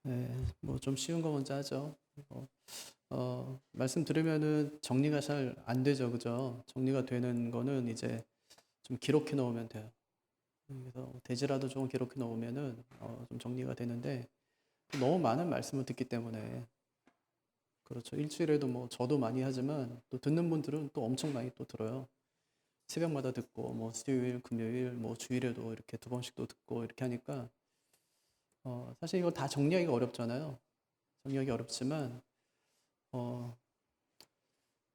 네, 뭐 좀 쉬운 거 먼저 하죠. 어, 말씀 들으면은 정리가 잘 안 되죠, 그죠? 정리가 되는 거는 이제 좀 기록해 놓으면 돼요. 그래서 되지라도 좀 기록해 놓으면은 좀 정리가 되는데 너무 많은 말씀을 듣기 때문에 그렇죠. 일주일에도 뭐 저도 많이 하지만 또 듣는 분들은 또 엄청 많이 또 들어요. 새벽마다 듣고 뭐 수요일, 금요일, 뭐 주일에도 이렇게 두 번씩 또 듣고 이렇게 하니까 사실 이거 다 정리하기가 어렵잖아요. 정리하기 어렵지만 어,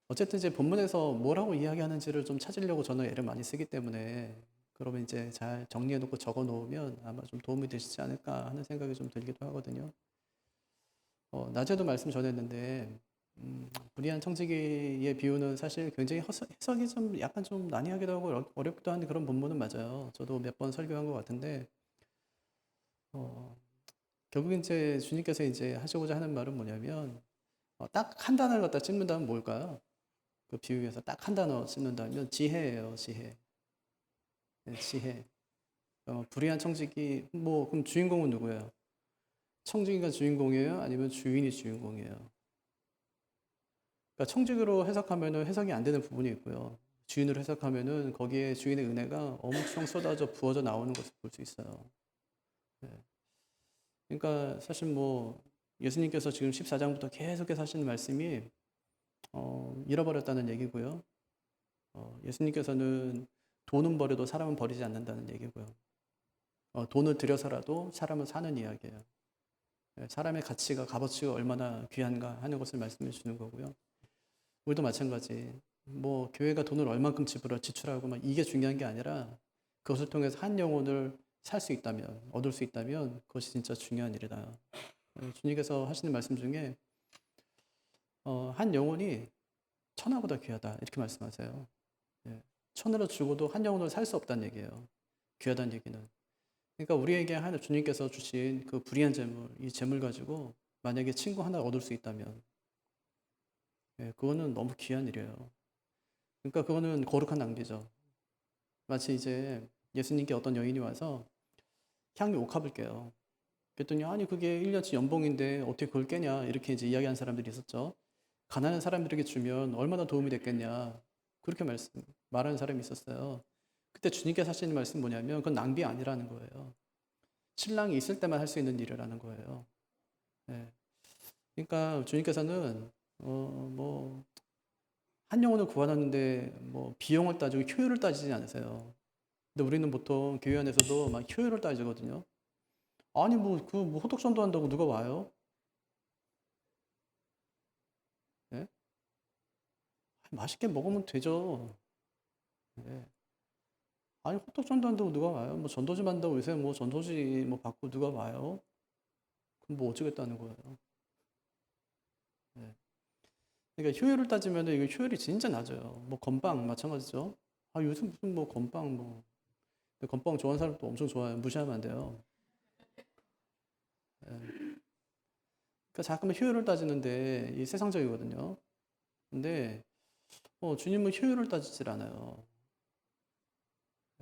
어쨌든 이제 본문에서 뭐라고 이야기하는지를 좀 찾으려고 저는 애를 많이 쓰기 때문에 그러면 이제 잘 정리해 놓고 적어 놓으면 아마 좀 도움이 되시지 않을까 하는 생각이 좀 들기도 하거든요. 낮에도 말씀 전했는데 불의한 청지기의 비유는 사실 굉장히 해석이 좀 약간 좀 난해하기도 하고 어렵기도 한 그런 본문은 맞아요. 저도 몇 번 설교한 것 같은데 어, 결국 이제 주님께서 이제 하시고자 하는 말은 뭐냐면 딱 한 단어를 갖다 찝는다면 뭘까요? 그 비유에서 딱 한 단어 찝는다면 지혜예요, 지혜. 네, 지혜. 불의한 청지기, 뭐, 그럼 주인공은 누구예요? 청지기가 주인공이에요? 아니면 주인이 주인공이에요? 그러니까 청지기로 해석하면은 해석이 안 되는 부분이 있고요. 주인으로 해석하면은 거기에 주인의 은혜가 엄청 쏟아져 부어져 나오는 것을 볼 수 있어요. 네. 그러니까 사실 뭐 예수님께서 지금 14장부터 계속해서 하시는 말씀이 잃어버렸다는 얘기고요. 예수님께서는 돈은 버려도 사람은 버리지 않는다는 얘기고요. 돈을 들여서라도 사람은 사는 이야기예요. 사람의 가치가, 값어치가 얼마나 귀한가 하는 것을 말씀해 주는 거고요. 우리도 마찬가지. 뭐, 교회가 돈을 얼만큼 지출하고 막 이게 중요한 게 아니라 그것을 통해서 한 영혼을 살 수 있다면, 얻을 수 있다면 그것이 진짜 중요한 일이다. 주님께서 하시는 말씀 중에 한 영혼이 천하보다 귀하다. 이렇게 말씀하세요. 예. 천으로 죽어도 한 영혼을 살 수 없다는 얘기예요. 귀하다는 얘기는. 그러니까 우리에게 하는 주님께서 주신 그 불의한 재물, 이 재물 가지고 만약에 친구 하나 얻을 수 있다면, 그거는 너무 귀한 일이에요. 그러니까 그거는 거룩한 낭비죠. 마치 이제 예수님께 어떤 여인이 와서 향유 옥합을 깨요. 그랬더니 아니 그게 1년치 연봉인데 어떻게 그걸 깨냐 이렇게 이제 이야기하는 사람들이 있었죠. 가난한 사람들에게 주면 얼마나 도움이 됐겠냐 그렇게 말하는 사람이 있었어요. 그때 주님께서 하시는 말씀 뭐냐면 그건 낭비 아니라는 거예요. 신랑이 있을 때만 할 수 있는 일이라는 거예요. 예. 그러니까 주님께서는 뭐 한 영혼을 구원하는데 뭐 비용을 따지고 효율을 따지지 않으세요. 근데 우리는 보통 교회 안에서도 막 효율을 따지거든요. 아니 뭐 호떡전도 한다고 누가 와요? 예? 맛있게 먹으면 되죠. 예. 아니 호떡전도 한다고 누가 와요? 뭐 전도지 한다고 요새 뭐 전도지 뭐 받고 누가 와요? 그럼 뭐 어쩌겠다는 거예요. 예. 그러니까 효율을 따지면 이거 효율이 진짜 낮아요. 뭐 건빵 마찬가지죠. 아 요즘 무슨 뭐 건빵 뭐 근데 건빵 좋아하는 사람도 엄청 좋아해요. 무시하면 안 돼요. 예. 그러니까 잠깐만 효율을 따지는데 이 세상적이거든요. 근데 주님은 효율을 따지질 않아요.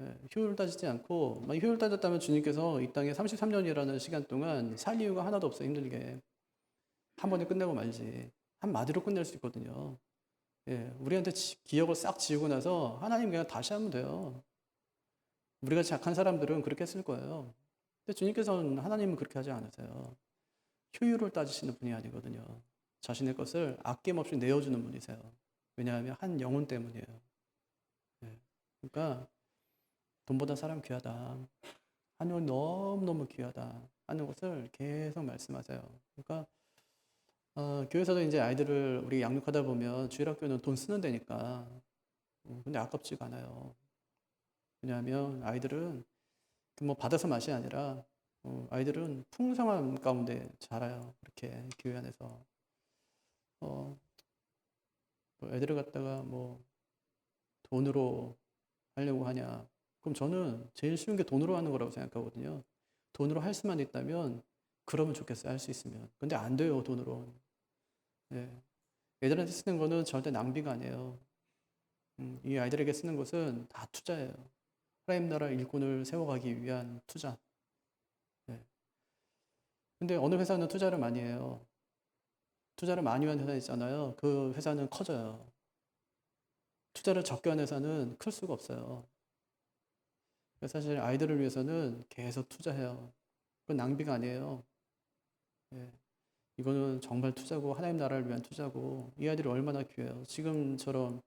예, 효율을 따지지 않고 만약 효율을 따졌다면 주님께서 이 땅에 33년이라는 시간 동안 살 이유가 하나도 없어 힘들게 한 번에 끝내고 말지 한 마디로 끝낼 수 있거든요. 예, 우리한테 기억을 싹 지우고 나서 하나님 그냥 다시 하면 돼요. 우리가 착한 사람들은 그렇게 했을 거예요. 근데 주님께서는 하나님은 그렇게 하지 않으세요. 효율을 따지시는 분이 아니거든요. 자신의 것을 아낌없이 내어주는 분이세요. 왜냐하면 한 영혼 때문이에요. 예. 그러니까 돈보다 사람 귀하다. 한 영혼 너무너무 귀하다. 하는 것을 계속 말씀하세요. 그러니까 교회에서도 이제 아이들을 우리 양육하다 보면 주일학교는 돈 쓰는 데니까 근데 아깝지가 않아요. 왜냐하면 아이들은 그뭐 받아서 맛이 아니라 아이들은 풍성한 가운데 자라요. 이렇게 교회 안에서 어, 뭐 애들을 갖다가 뭐 돈으로 하려고 하냐? 그럼 저는 제일 쉬운 게 돈으로 하는 거라고 생각하거든요. 돈으로 할 수만 있다면 그러면 좋겠어요. 할 수 있으면. 근데 안 돼요. 돈으로. 예. 애들한테 쓰는 거는 절대 낭비가 아니에요. 이 아이들에게 쓰는 것은 다 투자예요. 하나님 나라 일꾼을 세워가기 위한 투자. 예. 근데 어느 회사는 투자를 많이 해요. 투자를 많이 한 회사 있잖아요. 그 회사는 커져요. 투자를 적게 한 회사는 클 수가 없어요. 그래서 사실 아이들을 위해서는 계속 투자해요. 그건 낭비가 아니에요. 예. 이거는 정말 투자고 하나님 나라를 위한 투자고 이 아이들이 얼마나 귀해요. 지금처럼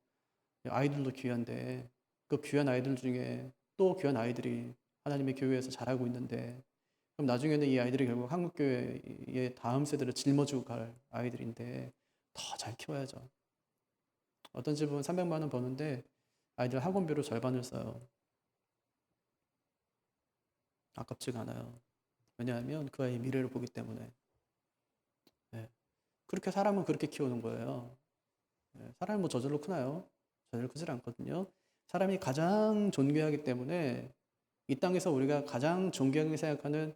아이들도 귀한데 그 귀한 아이들 중에 또 귀한 아이들이 하나님의 교회에서 자라고 있는데 그럼 나중에는 이 아이들이 결국 한국교회의 다음 세대를 짊어지고 갈 아이들인데 더 잘 키워야죠. 어떤 집은 300만 원 버는데 아이들 학원비로 절반을 써요. 아깝지가 않아요. 왜냐하면 그 아이의 미래를 보기 때문에. 네. 그렇게 사람은 그렇게 키우는 거예요. 네. 사람이 뭐 저절로 크나요? 저절로 크질 않거든요. 사람이 가장 존귀하기 때문에 이 땅에서 우리가 가장 존귀하게 생각하는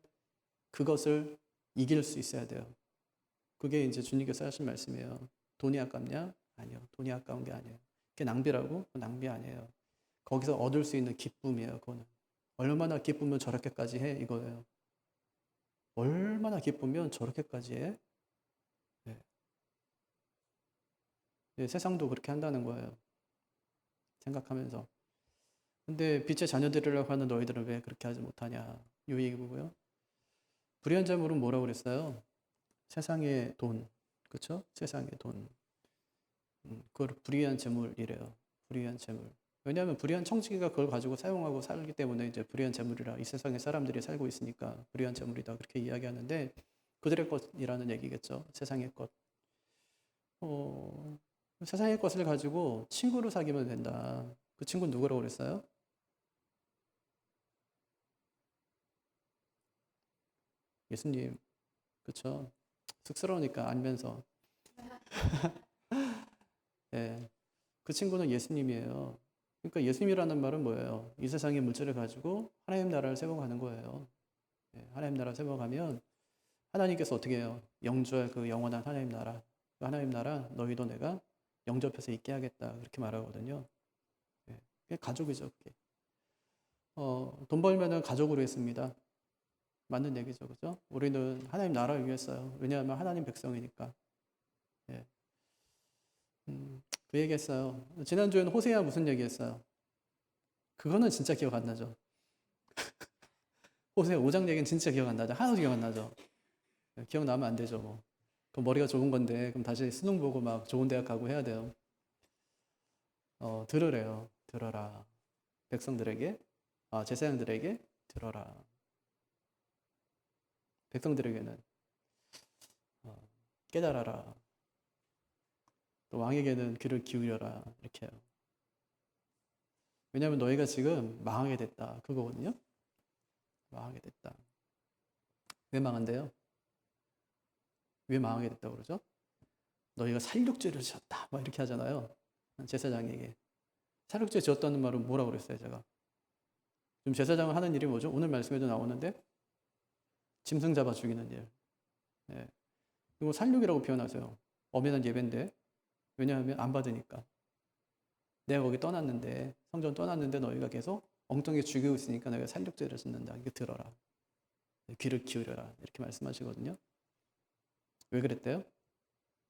그것을 이길 수 있어야 돼요. 그게 이제 주님께서 하신 말씀이에요. 돈이 아깝냐? 아니요. 돈이 아까운 게 아니에요. 그게 낭비라고? 낭비 아니에요. 거기서 얻을 수 있는 기쁨이에요. 그거는. 얼마나 기쁘면 저렇게까지 해? 이거예요. 얼마나 기쁘면 저렇게까지 해? 네. 네, 세상도 그렇게 한다는 거예요. 생각하면서. 근데 빛의 자녀들이라고 하는 너희들은 왜 그렇게 하지 못하냐? 이 얘기고요. 불의한 재물은 뭐라고 그랬어요? 세상의 돈. 그쵸? 세상의 돈. 그걸 불의한 재물이래요. 불의한 재물. 왜냐하면 불의한 청지기가 그걸 가지고 사용하고 살기 때문에 이제 불의한 재물이라 이 세상에 사람들이 살고 있으니까 불의한 재물이다 그렇게 이야기하는데 그들의 것이라는 얘기겠죠. 세상의 것. 어, 세상의 것을 가지고 친구를 사귀면 된다. 그 친구는 누구라고 그랬어요? 예수님. 그쵸? 쑥스러우니까 알면서. 예. 그 친구는 예수님이에요. 그러니까 예수님이라는 말은 뭐예요? 이 세상의 물질을 가지고 하나님 나라를 세워가는 거예요. 예, 하나님 나라 세워가면 하나님께서 어떻게 해요? 영주할 그 영원한 하나님 나라. 그 하나님 나라 너희도 내가 영접해서 있게 하겠다. 그렇게 말하거든요. 예, 그게 가족이죠. 그게. 돈 벌면은 가족으로 했습니다. 맞는 얘기죠. 그죠? 우리는 하나님 나라를 위해서요. 왜냐하면 하나님 백성이니까. 예. 그 얘기 했어요. 지난주에는 호세아 무슨 얘기 했어요? 그거는 진짜 기억 안 나죠. 호세아 5장 얘기는 진짜 기억 안 나죠. 하나도 기억 안 나죠. 예, 기억나면 안 되죠. 뭐. 그 머리가 좋은 건데 그럼 다시 수능 보고 막 좋은 대학 가고 해야 돼요. 들으래요. 들어라. 백성들에게, 제사장들에게 들어라. 백성들에게는 깨달아라. 또 왕에게는 귀를 기울여라. 이렇게 해요. 왜냐하면 너희가 지금 망하게 됐다. 그거거든요. 망하게 됐다. 왜 망한대요? 왜 망하게 됐다고 그러죠? 너희가 살육죄를 지었다. 막 이렇게 하잖아요. 제사장에게. 살육죄 지었다는 말은 뭐라고 그랬어요, 제가? 지금 제사장은 하는 일이 뭐죠? 오늘 말씀에도 나오는데 짐승 잡아 죽이는 일. 네. 이거 살육이라고 표현하세요. 엄연한 예배인데. 왜냐하면 안 받으니까. 내가 거기 떠났는데, 성전 떠났는데 너희가 계속 엉뚱하게 죽이고 있으니까 내가 살육죄를 짓는다. 이거 들어라. 귀를 기울여라. 이렇게 말씀하시거든요. 왜 그랬대요?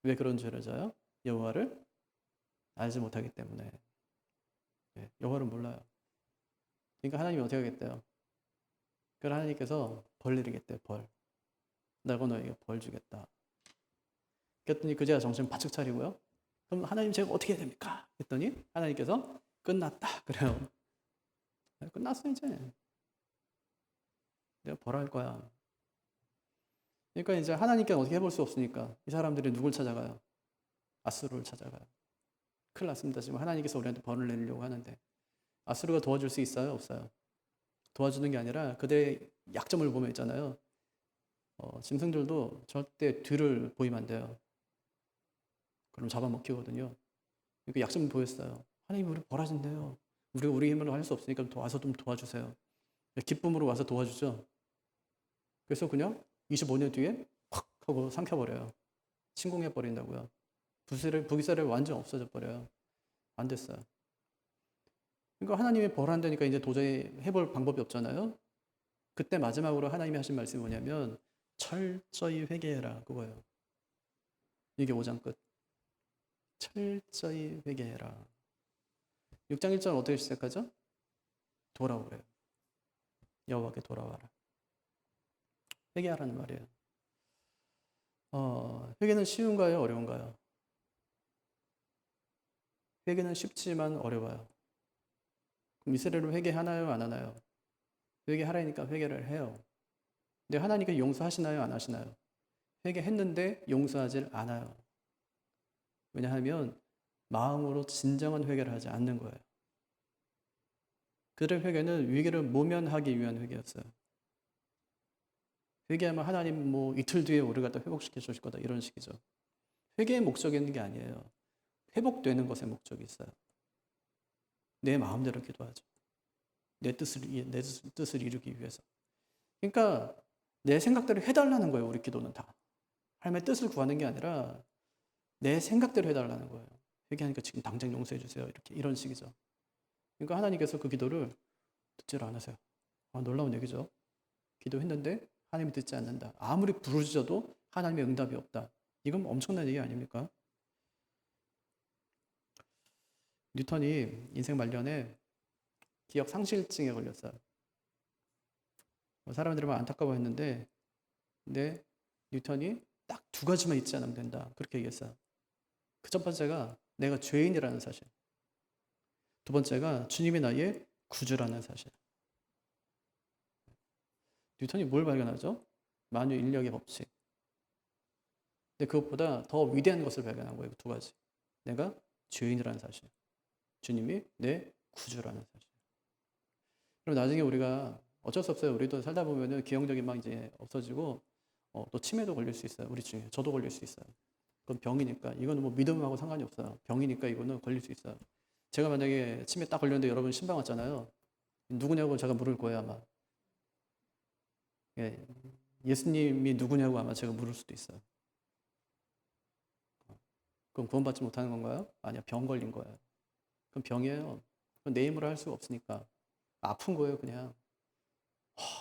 왜 그런 죄를 져요? 여호와를 알지 못하기 때문에. 네, 여호와를 몰라요. 그러니까 하나님이 어떻게 하겠대요? 그걸 하나님께서 벌 내리겠대요. 벌. 나고 너에게 벌 주겠다. 그랬더니 그제야 정신 바짝 차리고요. 그럼 하나님 제가 어떻게 해야 됩니까? 했더니 하나님께서 끝났다. 그래요. 끝났어 이제. 내가 벌할 거야. 그러니까 이제 하나님께 어떻게 해볼 수 없으니까 이 사람들이 누굴 찾아가요? 아수르를 찾아가요. 큰일 났습니다. 지금 하나님께서 우리한테 벌을 내리려고 하는데 아수르가 도와줄 수 있어요? 없어요? 도와주는 게 아니라 그들의 약점을 보면 있잖아요. 짐승들도 절대 뒤를 보이면 안 돼요. 그럼 잡아먹히거든요. 그러니까 약점을 보였어요. 하나님 우리 벌하신대요. 우리 힘으로 할 수 없으니까 와서 좀 도와주세요. 기쁨으로 와서 도와주죠. 그래서 그냥 25년 뒤에 확 하고 삼켜버려요. 침공해버린다고요. 북이스라엘 완전 없어져 버려요. 안 됐어요. 그러니까 하나님이 벌한다니까 이제 도저히 해볼 방법이 없잖아요. 그때 마지막으로 하나님이 하신 말씀이 뭐냐면 철저히 회개해라. 그거예요. 이게 5장 끝. 철저히 회개해라. 6장 1절 어떻게 시작하죠? 돌아오래요. 여호와께 돌아와라. 회개하라는 말이에요. 회개는 쉬운가요? 어려운가요? 회개는 쉽지만 어려워요. 그럼 이스라엘은 회개하나요? 안 하나요? 회개하라니까 회개를 해요. 근데 하나님께 용서하시나요? 안 하시나요? 회개했는데 용서하질 않아요. 왜냐하면 마음으로 진정한 회개를 하지 않는 거예요. 그들의 회개는 위기를 모면하기 위한 회개였어요. 회개하면 하나님 뭐 이틀 뒤에 우리 갖다 회복시켜 주실 거다 이런 식이죠. 회개의 목적이 있는 게 아니에요. 회복되는 것에 목적이 있어요. 내 마음대로 기도하죠. 내 뜻을 이루기 위해서. 그러니까 내 생각대로 해달라는 거예요. 우리 기도는 다. 하나님의 뜻을 구하는 게 아니라 내 생각대로 해달라는 거예요. 회개하니까 지금 당장 용서해 주세요. 이렇게 이런 식이죠. 그러니까 하나님께서 그 기도를 듣지를 않으세요. 놀라운 얘기죠. 기도했는데 하나님이 듣지 않는다. 아무리 부르짖어도 하나님의 응답이 없다. 이건 엄청난 얘기 아닙니까? 뉴턴이 인생 말년에 기억 상실증에 걸렸어요. 사람들이 막 안타까워했는데, 근데 뉴턴이 딱 두 가지만 잊지 않으면 된다. 그렇게 얘기했어요. 그 첫 번째가 내가 죄인이라는 사실. 두 번째가 주님이 나의 구주라는 사실. 뉴턴이 뭘 발견하죠? 만유 인력의 법칙. 근데 그것보다 더 위대한 것을 발견한 거예요. 두 가지. 내가 죄인이라는 사실. 주님이 내 구주라는 사실. 그럼 나중에 우리가 어쩔 수 없어요. 우리도 살다 보면은 기억력이 막 이제 없어지고 또 치매도 걸릴 수 있어요. 우리 중에. 저도 걸릴 수 있어요. 그건 병이니까. 이거는 뭐 믿음하고 상관이 없어요. 병이니까 이거는 걸릴 수 있어요. 제가 만약에 치매 딱 걸렸는데 여러분 신방 왔잖아요. 누구냐고 제가 물을 거예요, 아마. 예, 예수님이 누구냐고 아마 제가 물을 수도 있어요. 그럼 구원받지 못하는 건가요? 아니야, 병 걸린 거예요. 그럼 병이에요. 그건 내 힘으로 할 수가 없으니까. 아픈 거예요, 그냥.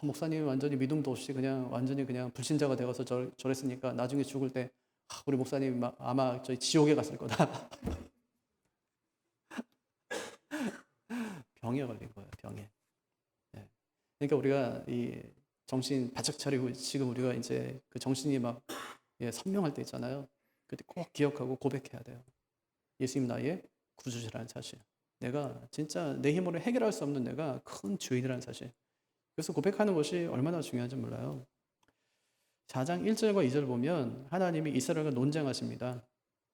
목사님이 완전히 믿음도 없이 그냥 완전히 그냥 불신자가 되어서 저랬으니까 나중에 죽을 때 우리 목사님 아마 저희 지옥에 갔을 거다. 병에 걸린 거예요, 병에. 네. 그러니까 우리가 이 정신 바짝 차리고 지금 우리가 이제 그 정신이 막 선명할 때 있잖아요. 그때 꼭 기억하고 고백해야 돼요. 예수님 나의 구주시라는 사실. 내가 진짜 내 힘으로 해결할 수 없는 내가 큰 죄인이라는 사실. 그래서 고백하는 것이 얼마나 중요한지 몰라요. 4장 1절과 2절 보면 하나님이 이스라엘과 논쟁하십니다.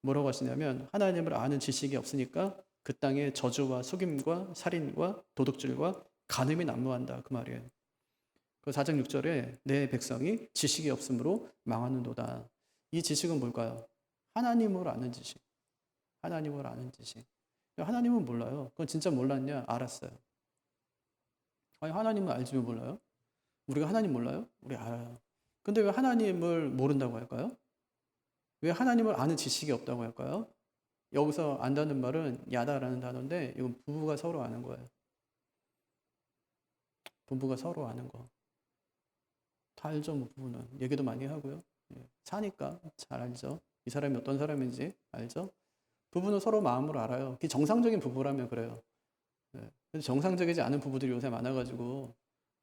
뭐라고 하시냐면 하나님을 아는 지식이 없으니까 그 땅에 저주와 속임과 살인과 도둑질과 간음이 난무한다. 그 말이에요. 그 4장 6절에 내 백성이 지식이 없으므로 망하는도다. 이 지식은 뭘까요? 하나님을 아는 지식. 하나님을 아는 지식. 하나님은 몰라요. 그건 진짜 몰랐냐? 알았어요. 아니, 하나님은 알지 왜 몰라요? 우리가 하나님 몰라요? 우리 알아요. 근데 왜 하나님을 모른다고 할까요? 왜 하나님을 아는 지식이 없다고 할까요? 여기서 안다는 말은 야다라는 단어인데 이건 부부가 서로 아는 거예요. 부부가 서로 아는 거. 다 알죠, 뭐 부부는. 얘기도 많이 하고요. 사니까 잘 알죠. 이 사람이 어떤 사람인지 알죠. 부부는 서로 마음으로 알아요. 그게 정상적인 부부라면 그래요. 그래서 정상적이지 않은 부부들이 요새 많아가지고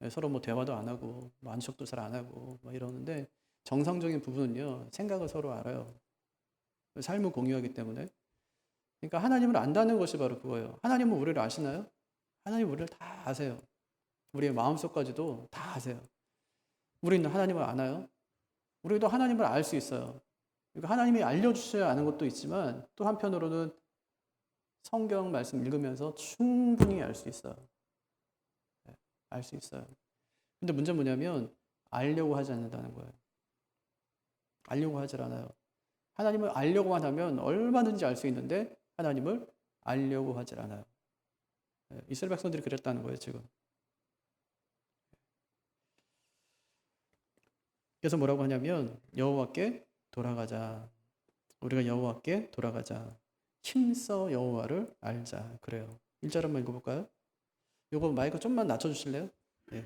서로 뭐 대화도 안 하고 뭐 안식도 잘 안 하고 막 이러는데 정상적인 부부는요 생각을 서로 알아요. 삶을 공유하기 때문에. 그러니까 하나님을 안다는 것이 바로 그거예요. 하나님은 우리를 아시나요? 하나님 우리를 다 아세요. 우리의 마음속까지도 다 아세요. 우리는 하나님을 아나요? 우리도 하나님을 알 수 있어요. 그러니까 하나님이 알려주셔야 아는 것도 있지만 또 한편으로는 성경 말씀 읽으면서 충분히 알 수 있어요. 알 수 있어요. 근데 문제는 뭐냐면 알려고 하지 않는다는 거예요. 알려고 하질 않아요. 하나님을 알려고만 하면 얼마든지 알 수 있는데 하나님을 알려고 하질 않아요. 이스라엘 백성들이 그랬다는 거예요, 지금. 그래서 뭐라고 하냐면 여호와께 돌아가자. 우리가 여호와께 돌아가자. 힘써 여호와를 알자. 그래요. 1절 한번 읽어볼까요? 요거 마이크 좀만 낮춰주실래요? 네.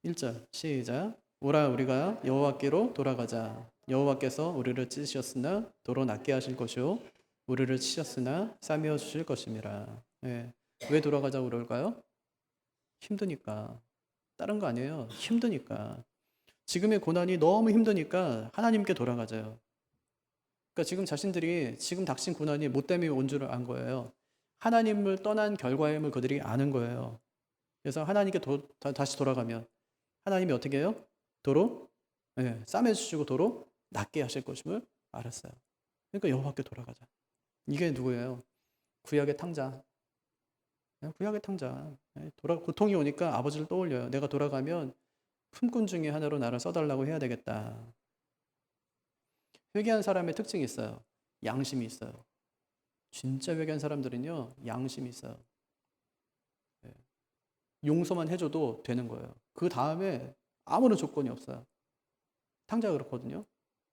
1절 시작. 오라 우리가 여호와께로 돌아가자. 여호와께서 우리를 찢으셨으나 도로 낫게 하실 것이요 우리를 치셨으나 싸매어 주실 것임이라. 예. 왜 돌아가자고 그럴까요? 힘드니까. 다른 거 아니에요. 힘드니까. 지금의 고난이 너무 힘드니까 하나님께 돌아가자요. 그러니까 지금 자신들이 지금 닥친 고난이 뭐 때문에 온 줄을 안 거예요. 하나님을 떠난 결과임을 그들이 아는 거예요. 그래서 하나님께 다시 돌아가면 하나님이 어떻게 해요? 도로 싸매주시고 도로 낫게 하실 것임을 알았어요. 그러니까 여호와께 돌아가자. 이게 누구예요? 구약의 탕자. 구약의 탕자. 고통이 오니까 아버지를 떠올려요. 내가 돌아가면 품꾼 중에 하나로 나를 써달라고 해야 되겠다. 회개한 사람의 특징이 있어요. 양심이 있어요. 진짜 회개한 사람들은요, 양심이 있어요. 용서만 해줘도 되는 거예요. 그 다음에 아무런 조건이 없어요. 탕자가 그렇거든요.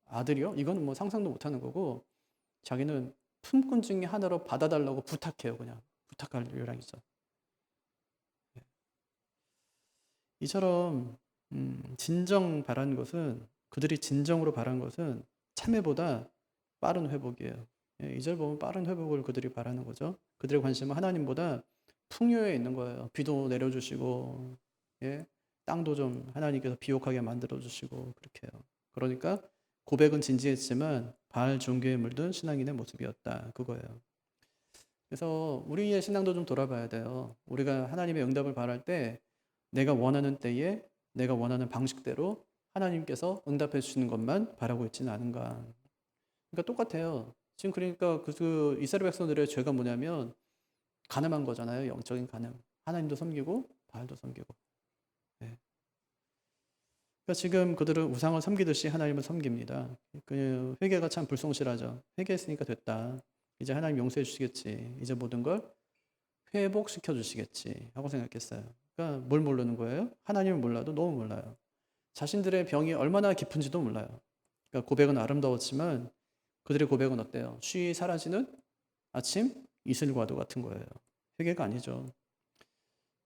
아들이요? 이거는 뭐 상상도 못 하는 거고, 자기는 품꾼 중에 하나로 받아달라고 부탁해요, 그냥. 부탁할 요량이 있어. 이처럼, 진정 바란 것은, 그들이 진정으로 바란 것은 참회보다 빠른 회복이에요. 2절 보면 빠른 회복을 그들이 바라는 거죠. 그들의 관심은 하나님보다 풍요에 있는 거예요. 비도 내려주시고, 예? 땅도 좀 하나님께서 비옥하게 만들어주시고, 그렇게 해요. 그러니까 고백은 진지했지만 바알 종교에 물든 신앙인의 모습이었다. 그거예요. 그래서 우리의 신앙도 좀 돌아봐야 돼요. 우리가 하나님의 응답을 바랄 때 내가 원하는 때에 내가 원하는 방식대로 하나님께서 응답해 주시는 것만 바라고 있지는 않은가. 그러니까 똑같아요. 지금 그러니까 그 이스라엘 백성들의 죄가 뭐냐면 가늠한 거잖아요. 영적인 가늠. 하나님도 섬기고 바알도 섬기고. 네. 그러니까 지금 그들은 우상을 섬기듯이 하나님을 섬깁니다. 그 회개가 참 불성실하죠. 회개했으니까 됐다. 이제 하나님 용서해 주시겠지. 이제 모든 걸 회복시켜 주시겠지 하고 생각했어요. 그러니까 뭘 모르는 거예요? 하나님을 몰라도 너무 몰라요. 자신들의 병이 얼마나 깊은지도 몰라요. 그러니까 고백은 아름다웠지만 그들의 고백은 어때요? 쉬 사라지는 아침 이슬과도 같은 거예요. 회개가 아니죠.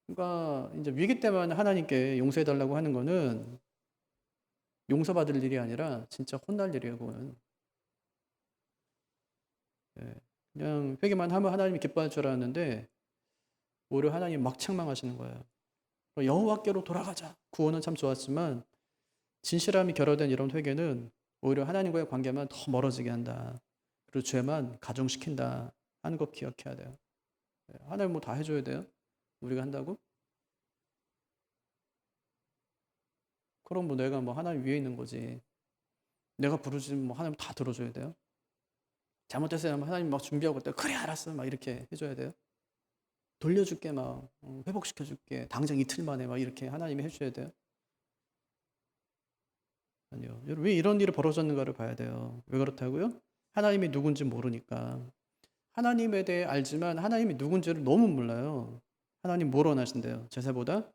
그러니까 이제 위기 때만 하나님께 용서해 달라고 하는 거는 용서받을 일이 아니라 진짜 혼날 일이에요, 그거는. 예. 그냥 회개만 하면 하나님이 기뻐할 줄 알았는데 오히려 하나님 막 책망하시는 거예요. 여호와께로 돌아가자. 구원은 참 좋았지만 진실함이 결여된 이런 회개는 오히려 하나님과의 관계만 더 멀어지게 한다. 그리고 죄만 가중시킨다 하는 거 기억해야 돼요. 하나님 뭐 다 해줘야 돼요? 우리가 한다고? 그럼 뭐 내가 뭐 하나님 위에 있는 거지. 내가 부르짖으면 뭐 하나님 다 들어줘야 돼요? 잘못했어요 하면 하나님 막 준비하고 있다. 그래 알았어 막 이렇게 해줘야 돼요? 돌려줄게 막 회복시켜줄게 당장 이틀 만에 막 이렇게 하나님이 해줘야 돼요? 아니요. 왜 이런 일이 벌어졌는가를 봐야 돼요. 왜 그렇다고요? 하나님이 누군지 모르니까. 하나님에 대해 알지만 하나님이 누군지를 너무 몰라요. 하나님 뭘 원하신대요? 제사보다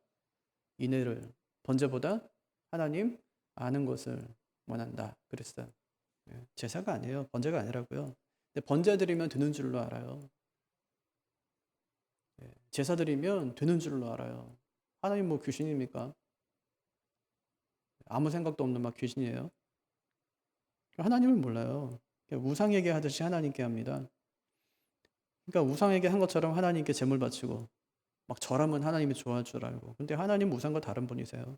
인애를, 번제보다 하나님 아는 것을 원한다. 그랬어요. 제사가 아니에요. 번제가 아니라고요. 근데 번제 드리면 되는 줄로 알아요. 제사 드리면 되는 줄로 알아요. 하나님 뭐 귀신입니까? 아무 생각도 없는 막 귀신이에요. 하나님을 몰라요. 우상에게 하듯이 하나님께 합니다. 그러니까 우상에게 한 것처럼 하나님께 제물 바치고 막 절하면 하나님이 좋아할 줄 알고. 근데 하나님 우상과 다른 분이세요.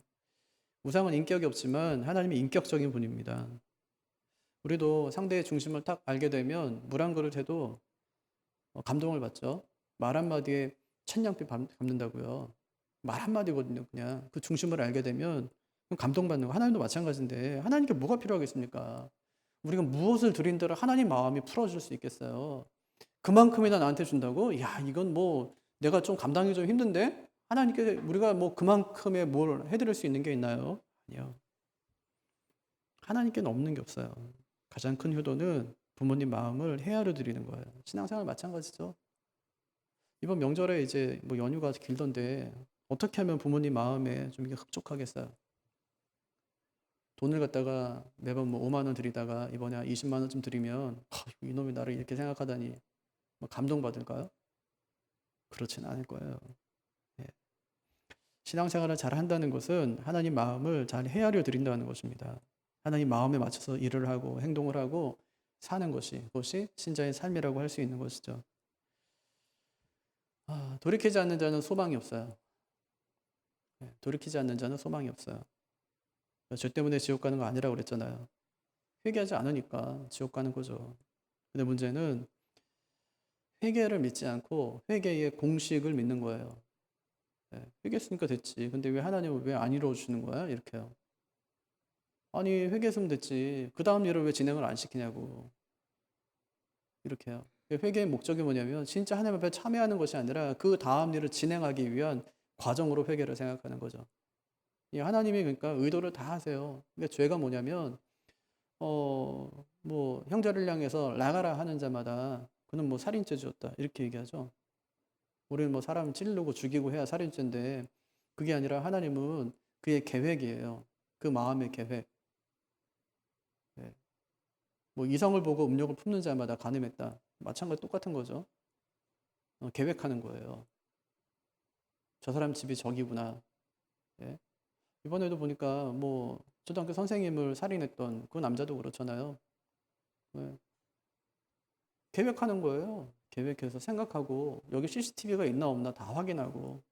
우상은 인격이 없지만 하나님이 인격적인 분입니다. 우리도 상대의 중심을 딱 알게 되면 물 한 그릇 해도 감동을 받죠. 말 한마디에 천냥비 갚는다고요. 말 한마디거든요. 그냥 그 중심을 알게 되면 감동받는 거. 하나님도 마찬가지인데 하나님께 뭐가 필요하겠습니까? 우리가 무엇을 드린다라 하나님 마음이 풀어줄 수 있겠어요. 그만큼이나 나한테 준다고? 야, 이건 뭐 내가 좀 감당이 좀 힘든데? 하나님께 우리가 뭐 그만큼의 뭘 해드릴 수 있는 게 있나요? 아니요. 하나님께는 없는 게 없어요. 가장 큰 효도는 부모님 마음을 헤아려 드리는 거예요. 신앙생활 마찬가지죠. 이번 명절에 이제 뭐 연휴가 길던데 어떻게 하면 부모님 마음에 좀 이게 흡족하겠어요? 돈을 갖다가 매번 뭐 5만 원 드리다가 이번에 한 20만 원쯤 드리면 이놈이 나를 이렇게 생각하다니 뭐 감동받을까요? 그렇진 않을 거예요. 예. 신앙생활을 잘 한다는 것은 하나님 마음을 잘 헤아려 드린다는 것입니다. 하나님 마음에 맞춰서 일을 하고 행동을 하고 사는 것이, 그것이 신자의 삶이라고 할 수 있는 것이죠. 돌이키지 않는 자는 소망이 없어요. 돌이키지 않는 자는 소망이 없어요. 죄 때문에 지옥 가는 거 아니라고 그랬잖아요. 회개하지 않으니까 지옥 가는 거죠. 근데 문제는 회개를 믿지 않고 회개의 공식을 믿는 거예요. 회개했으니까 됐지. 근데 왜 하나님은 왜 안 이루어 주시는 거야? 이렇게요. 아니, 회개했으면 됐지. 그 다음 일을 왜 진행을 안 시키냐고. 이렇게요. 회개의 목적이 뭐냐면 진짜 하나님 앞에 참여하는 것이 아니라 그 다음 일을 진행하기 위한 과정으로 회개를 생각하는 거죠. 하나님이 그러니까 의도를 다 하세요. 그러니까 죄가 뭐냐면 뭐 형제를 향해서 나가라 하는 자마다 그는 뭐 살인죄 지었다 이렇게 얘기하죠. 우리는 뭐 사람 찌르고 죽이고 해야 살인죄인데 그게 아니라 하나님은 그의 계획이에요. 그 마음의 계획. 네. 뭐 이성을 보고 음욕을 품는 자마다 간음했다. 마찬가지 똑같은 거죠. 계획하는 거예요. 저 사람 집이 저기구나. 예. 이번에도 보니까 뭐 초등학교 선생님을 살인했던 그 남자도 그렇잖아요. 예. 계획하는 거예요. 계획해서 생각하고 여기 CCTV가 있나 없나 다 확인하고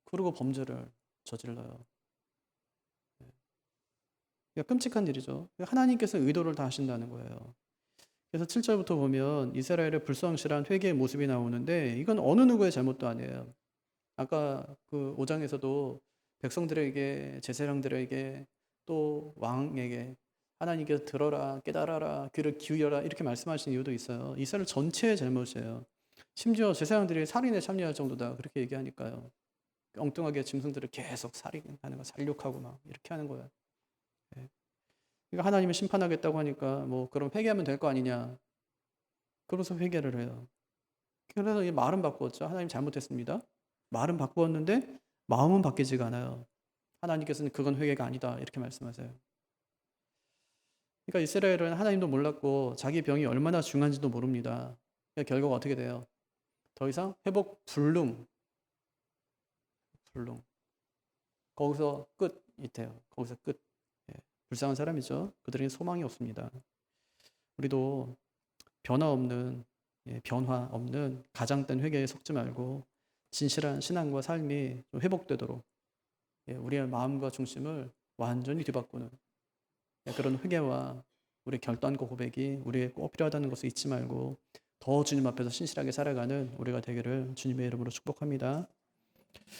그리고 범죄를 저질러요. 그러니까 끔찍한 일이죠. 하나님께서 의도를 다 하신다는 거예요. 그래서 7절부터 보면 이스라엘의 불성실한 회개의 모습이 나오는데 이건 어느 누구의 잘못도 아니에요. 아까 그 5장에서도 백성들에게 제사장들에게 또 왕에게 하나님께서 들어라 깨달아라 귀를 기울여라 이렇게 말씀하신 이유도 있어요. 이스라엘 전체의 잘못이에요. 심지어 제사장들이 살인에 참여할 정도다 그렇게 얘기하니까요. 엉뚱하게 짐승들을 계속 살인하는 거 살육하고 막 이렇게 하는 거예요. 네. 그러니까 하나님이 심판하겠다고 하니까 뭐 그럼 회개하면 될 거 아니냐. 그래서 회개를 해요. 그래서 이 말은 바꾸었죠. 하나님 잘못했습니다. 말은 바꾸었는데 마음은 바뀌지가 않아요. 하나님께서는 그건 회개가 아니다 이렇게 말씀하세요. 그러니까 이스라엘은 하나님도 몰랐고 자기 병이 얼마나 중요한지도 모릅니다. 그러니까 결과가 어떻게 돼요? 더 이상 회복 불능. 거기서 끝이돼요. 거기서 끝. 예, 불쌍한 사람이죠. 그들에게 소망이 없습니다. 우리도 변화 없는 변화 없는 가장된 회개에 속지 말고 진실한 신앙과 삶이 좀 회복되도록 우리의 마음과 중심을 완전히 뒤바꾸는 그런 회개와 우리의 결단과 고백이 우리에게 꼭 필요하다는 것을 잊지 말고 더 주님 앞에서 신실하게 살아가는 우리가 되기를 주님의 이름으로 축복합니다.